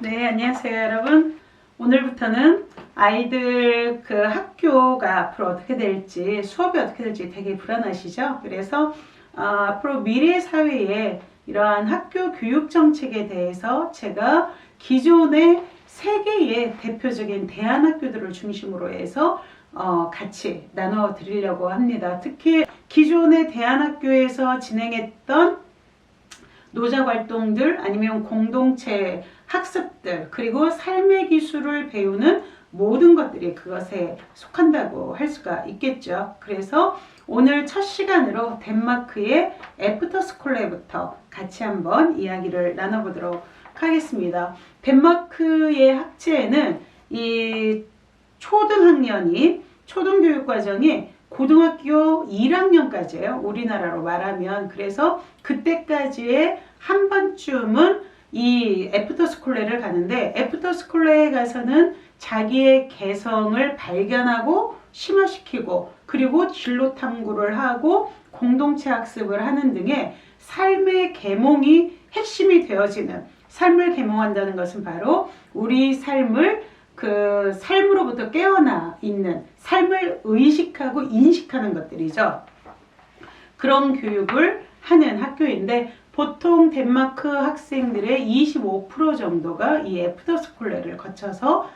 네, 안녕하세요, 여러분. 오늘부터는 아이들 그 학교가 앞으로 어떻게 될지, 수업이 어떻게 될지 되게 불안하시죠? 그래서 앞으로 미래 사회에 이러한 학교 교육 정책에 대해서 제가 기존의 세계의 대표적인 대안학교들을 중심으로 해서 같이 나눠 드리려고 합니다. 특히 기존의 대안학교에서 진행했던 노자 활동들 아니면 공동체 학습들 그리고 삶의 기술을 배우는 모든 것들이 그것에 속한다고 할 수가 있겠죠. 그래서 오늘 첫 시간으로 덴마크의 애프터스쿨레부터 같이 한번 이야기를 나눠보도록 하겠습니다. 덴마크의 학제에는 이 초등교육과정이 고등학교 1학년까지예요. 우리나라로 말하면. 그래서 그때까지의 한 번쯤은 이 애프터스쿨레를 가는데, 애프터스쿨레에 가서는 자기의 개성을 발견하고 심화시키고, 그리고 진로 탐구를 하고 공동체 학습을 하는 등의 삶의 계몽이 핵심이 되어지는, 삶을 계몽한다는 것은 바로 우리 삶을 삶으로부터 깨어나 있는, 삶을 의식하고 인식하는 것들이죠. 그런 교육을 하는 학교인데, 보통 덴마크 학생들의 25% 정도가 이 애프터스쿨레를 거쳐서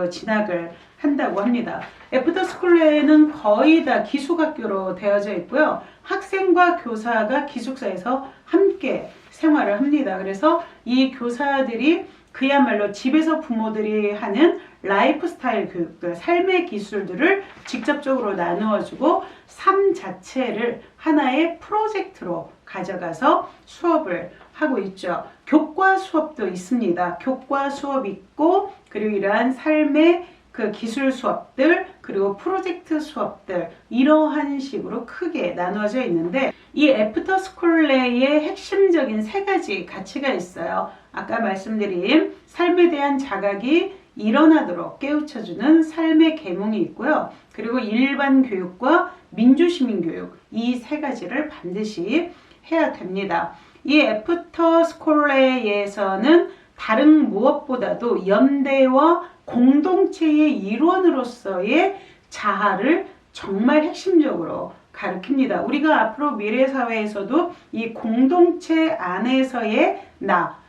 진학을 한다고 합니다. 애프터스쿨레는 거의 다 기숙학교로 되어져 있고요. 학생과 교사가 기숙사에서 함께 생활을 합니다. 그래서 이 교사들이 그야말로 집에서 부모들이 하는 라이프 스타일 교육들, 삶의 기술들을 직접적으로 나누어주고 삶 자체를 하나의 프로젝트로 가져가서 수업을 하고 있죠. 교과 수업도 있습니다. 교과 수업 있고, 그리고 이러한 삶의 기술 수업들, 그리고 프로젝트 수업들, 이러한 식으로 크게 나누어져 있는데, 이 애프터스쿨레의 핵심적인 세 가지 가치가 있어요. 아까 말씀드린 삶에 대한 자각이 일어나도록 깨우쳐주는 삶의 계몽이 있고요. 그리고 일반 교육과 민주시민 교육, 이 세 가지를 반드시 해야 됩니다. 이 애프터스쿨레에서는 다른 무엇보다도 연대와 공동체의 일원으로서의 자아를 정말 핵심적으로 가르칩니다. 우리가 앞으로 미래 사회에서도 이 공동체 안에서의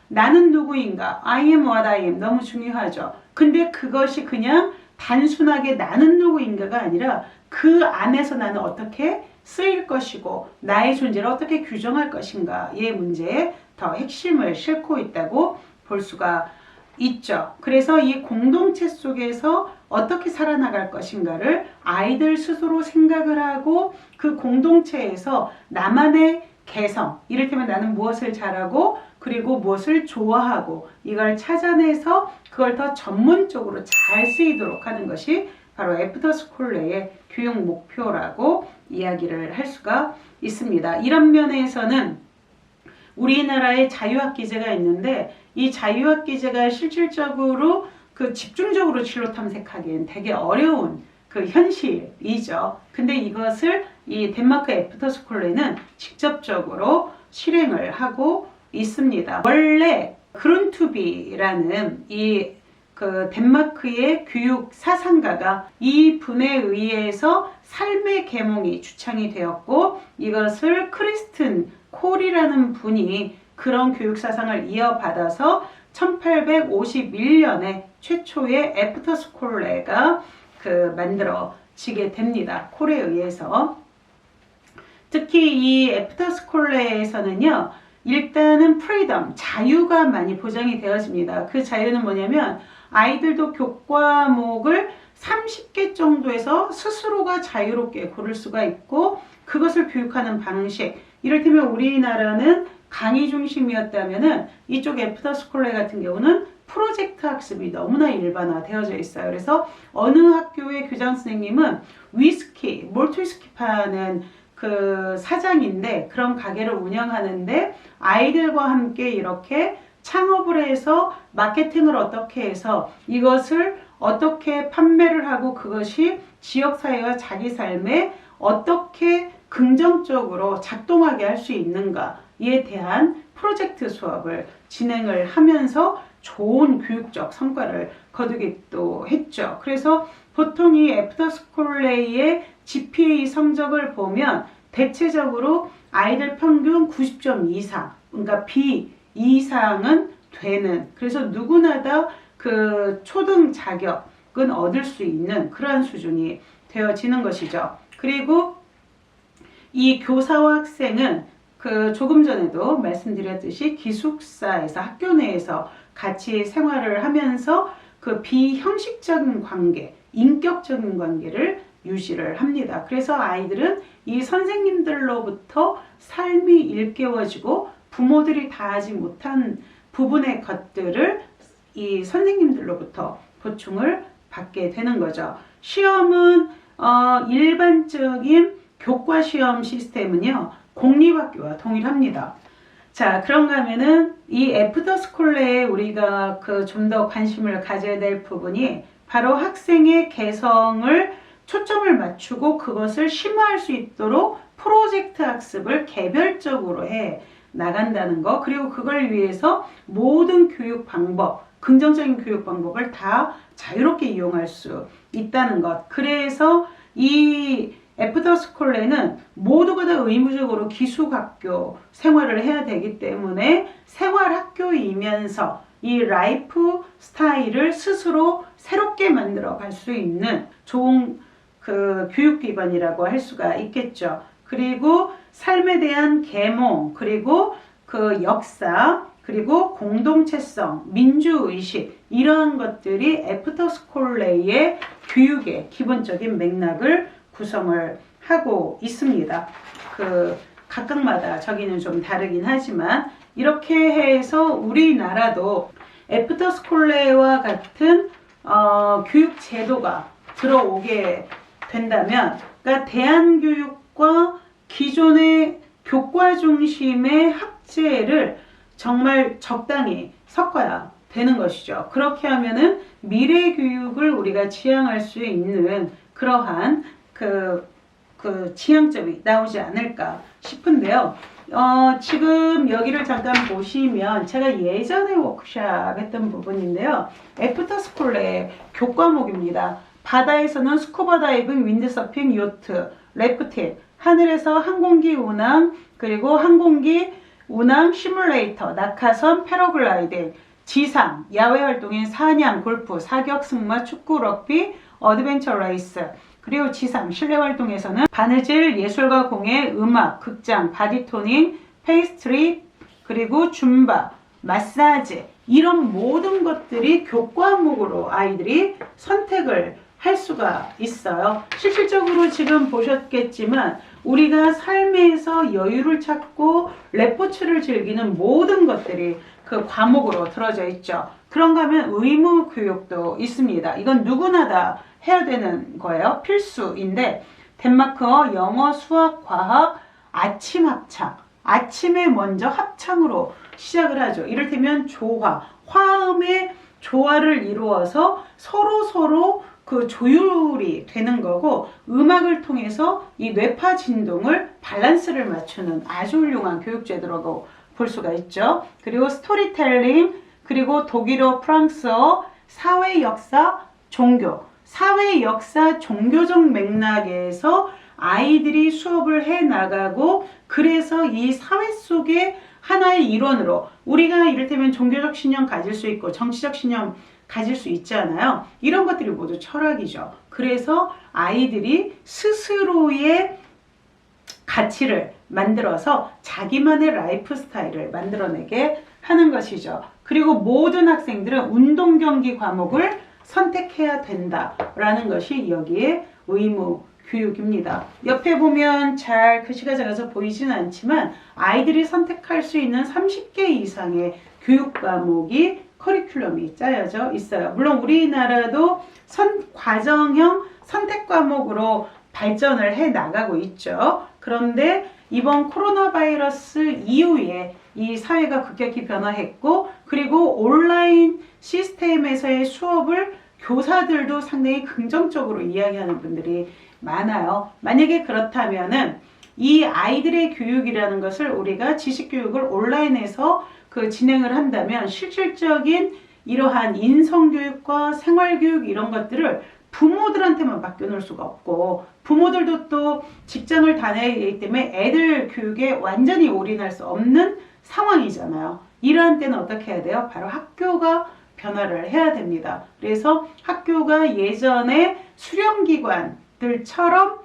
나는 누구인가, I am what I am, 너무 중요하죠. 근데 그것이 그냥 단순하게 나는 누구인가가 아니라 그 안에서 나는 어떻게 쓰일 것이고 나의 존재를 어떻게 규정할 것인가의 문제에 더 핵심을 싣고 있다고 볼 수가 있죠. 그래서 이 공동체 속에서 어떻게 살아나갈 것인가를 아이들 스스로 생각을 하고 그 공동체에서 나만의 개성, 이를테면 나는 무엇을 잘하고 그리고 무엇을 좋아하고 이걸 찾아내서 그걸 더 전문적으로 잘 쓰이도록 하는 것이 바로 애프터스쿨레의 교육 목표라고 이야기를 할 수가 있습니다. 이런 면에서는 우리나라에 자유학기제가 있는데 이 자유학기제가 실질적으로 집중적으로 진로 탐색하기엔 되게 어려운 현실이죠. 근데 이것을 이 덴마크 애프터스쿨레는 직접적으로 실행을 하고 있습니다. 원래 그룬투비라는 이 덴마크의 교육 사상가가 이 분에 의해서 삶의 계몽이 주창이 되었고, 이것을 크리스튼 콜이라는 분이 그런 교육 사상을 이어받아서 1851년에 최초의 애프터스쿨레가 만들어지게 됩니다. 콜에 의해서. 특히 이 애프터스쿨레에서는요, 일단은 프리덤, 자유가 많이 보장이 되어집니다. 그 자유는 뭐냐면 아이들도 교과목을 30개 정도에서 스스로가 자유롭게 고를 수가 있고, 그것을 교육하는 방식, 이를테면 우리나라는 강의 중심이었다면은 이쪽 애프터스쿨레 같은 경우는 프로젝트 학습이 너무나 일반화되어져 있어요. 그래서 어느 학교의 교장 선생님은 몰트 위스키 파는 사장인데 그런 가게를 운영하는데 아이들과 함께 이렇게 창업을 해서 마케팅을 어떻게 해서 이것을 어떻게 판매를 하고 그것이 지역사회와 자기 삶에 어떻게 긍정적으로 작동하게 할 수 있는가에 대한 프로젝트 수업을 진행을 하면서 좋은 교육적 성과를 거두기도 했죠. 그래서 보통 이 애프터스쿨레이의 GPA 성적을 보면 대체적으로 아이들 평균 90점 이상, 그러니까 B 이상은 되는, 그래서 누구나 다 그 초등 자격은 얻을 수 있는 그러한 수준이 되어지는 것이죠. 그리고 이 교사와 학생은 그 조금 전에도 말씀드렸듯이 기숙사에서 학교 내에서 같이 생활을 하면서 그 비형식적인 관계, 인격적인 관계를 유지를 합니다. 그래서 아이들은 이 선생님들로부터 삶이 일깨워지고 부모들이 다 하지 못한 부분의 것들을 이 선생님들로부터 보충을 받게 되는 거죠. 시험은 일반적인 교과 시험 시스템은요, 공립학교와 동일합니다. 자, 그런가 하면은 이 애프터스쿨레에 우리가 그 좀 더 관심을 가져야 될 부분이 바로 학생의 개성을 초점을 맞추고 그것을 심화할 수 있도록 프로젝트 학습을 개별적으로 해 나간다는 거, 그리고 그걸 위해서 모든 교육 방법, 긍정적인 교육 방법을 다 자유롭게 이용할 수 있다는 것. 그래서 이 애프터스쿨레는 모두가 다 의무적으로 기숙학교 생활을 해야 되기 때문에 생활학교이면서 이 라이프 스타일을 스스로 새롭게 만들어 갈 수 있는 좋은 그 교육기관이라고 할 수가 있겠죠. 그리고 삶에 대한 계몽, 그리고 그 역사, 그리고 공동체성, 민주의식, 이러한 것들이 애프터스쿨레이의 교육의 기본적인 맥락을 구성을 하고 있습니다. 그 각각마다 저기는 좀 다르긴 하지만 이렇게 해서 우리나라도 애프터스쿨레이와 같은 교육 제도가 들어오게 된다면, 그러니까 대안교육과 기존의 교과 중심의 학제를 정말 적당히 섞어야 되는 것이죠. 그렇게 하면은 미래 교육을 우리가 지향할 수 있는 그러한 그 지향점이 나오지 않을까 싶은데요. 지금 여기를 잠깐 보시면 제가 예전에 워크샵 했던 부분인데요. 애프터스쿨레의 교과목입니다. 바다에서는 스쿠버 다이빙, 윈드서핑, 요트, 래프팅, 하늘에서 항공기 운항, 그리고 항공기 운항 시뮬레이터, 낙하선, 패러글라이딩, 지상, 야외 활동인 사냥, 골프, 사격, 승마, 축구, 럭비, 어드벤처 레이스, 그리고 지상, 실내 활동에서는 바느질, 예술과 공예, 음악, 극장, 바디토닝, 페이스트리, 그리고 줌바, 마사지, 이런 모든 것들이 교과목으로 아이들이 선택을 할 수가 있어요. 실질적으로 지금 보셨겠지만 우리가 삶에서 여유를 찾고 레포츠를 즐기는 모든 것들이 그 과목으로 들어져 있죠. 그런가 하면 의무 교육도 있습니다. 이건 누구나 다 해야 되는 거예요. 필수인데 덴마크어, 영어, 수학, 과학, 아침 합창. 아침에 먼저 합창으로 시작을 하죠. 이를테면 조화, 화음의 조화를 이루어서 서로 그 조율이 되는 거고, 음악을 통해서 이 뇌파 진동을 밸런스를 맞추는 아주 훌륭한 교육제도라고 볼 수가 있죠. 그리고 스토리텔링, 그리고 독일어, 프랑스어, 사회 역사, 종교, 사회 역사, 종교적 맥락에서 아이들이 수업을 해 나가고, 그래서 이 사회 속에 하나의 일원으로 우리가 이를테면 종교적 신념 가질 수 있고 정치적 신념 가질 수 있잖아요. 이런 것들이 모두 철학이죠. 그래서 아이들이 스스로의 가치를 만들어서 자기만의 라이프 스타일을 만들어내게 하는 것이죠. 그리고 모든 학생들은 운동 경기 과목을 선택해야 된다라는 것이 여기에 의무 교육입니다. 옆에 보면 잘 글씨가 작아서 보이지는 않지만 아이들이 선택할 수 있는 30개 이상의 교육 과목이 커리큘럼이 짜여져 있어요. 물론 우리나라도 과정형 선택 과목으로 발전을 해 나가고 있죠. 그런데 이번 코로나 바이러스 이후에 이 사회가 급격히 변화했고, 그리고 온라인 시스템에서의 수업을 교사들도 상당히 긍정적으로 이야기하는 분들이 많아요. 만약에 그렇다면은 이 아이들의 교육이라는 것을 우리가 지식교육을 온라인에서 진행을 한다면 실질적인 이러한 인성교육과 생활교육 이런 것들을 부모들한테만 맡겨놓을 수가 없고, 부모들도 또 직장을 다녀야 하기 때문에 애들 교육에 완전히 올인할 수 없는 상황이잖아요. 이러한 때는 어떻게 해야 돼요? 바로 학교가 변화를 해야 됩니다. 그래서 학교가 예전에 수련기관들처럼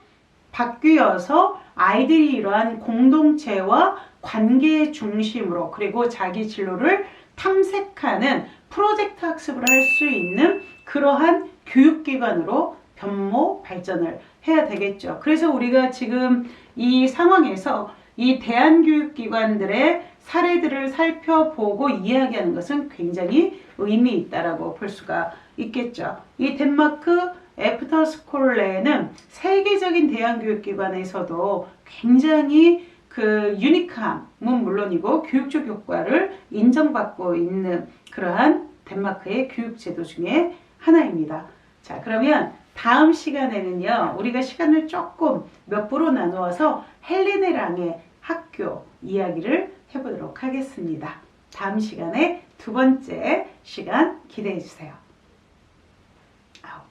바뀌어서 아이들이 이러한 공동체와 관계 중심으로, 그리고 자기 진로를 탐색하는 프로젝트 학습을 할 수 있는 그러한 교육기관으로 변모 발전을 해야 되겠죠. 그래서 우리가 지금 이 상황에서 이 대한교육기관들의 사례들을 살펴보고 이야기하는 것은 굉장히 의미 있다라고 볼 수가 있겠죠. 이 덴마크 애프터스콜레는 세계적인 대한교육기관에서도 굉장히 그 유니크함은 물론이고 교육적 효과를 인정받고 있는 그러한 덴마크의 교육제도 중에 하나입니다. 자, 그러면 다음 시간에는요, 우리가 시간을 조금 몇 부로 나누어서 헬레네 랑의 학교 이야기를 해보도록 하겠습니다. 다음 시간에 두 번째 시간 기대해 주세요. 아우.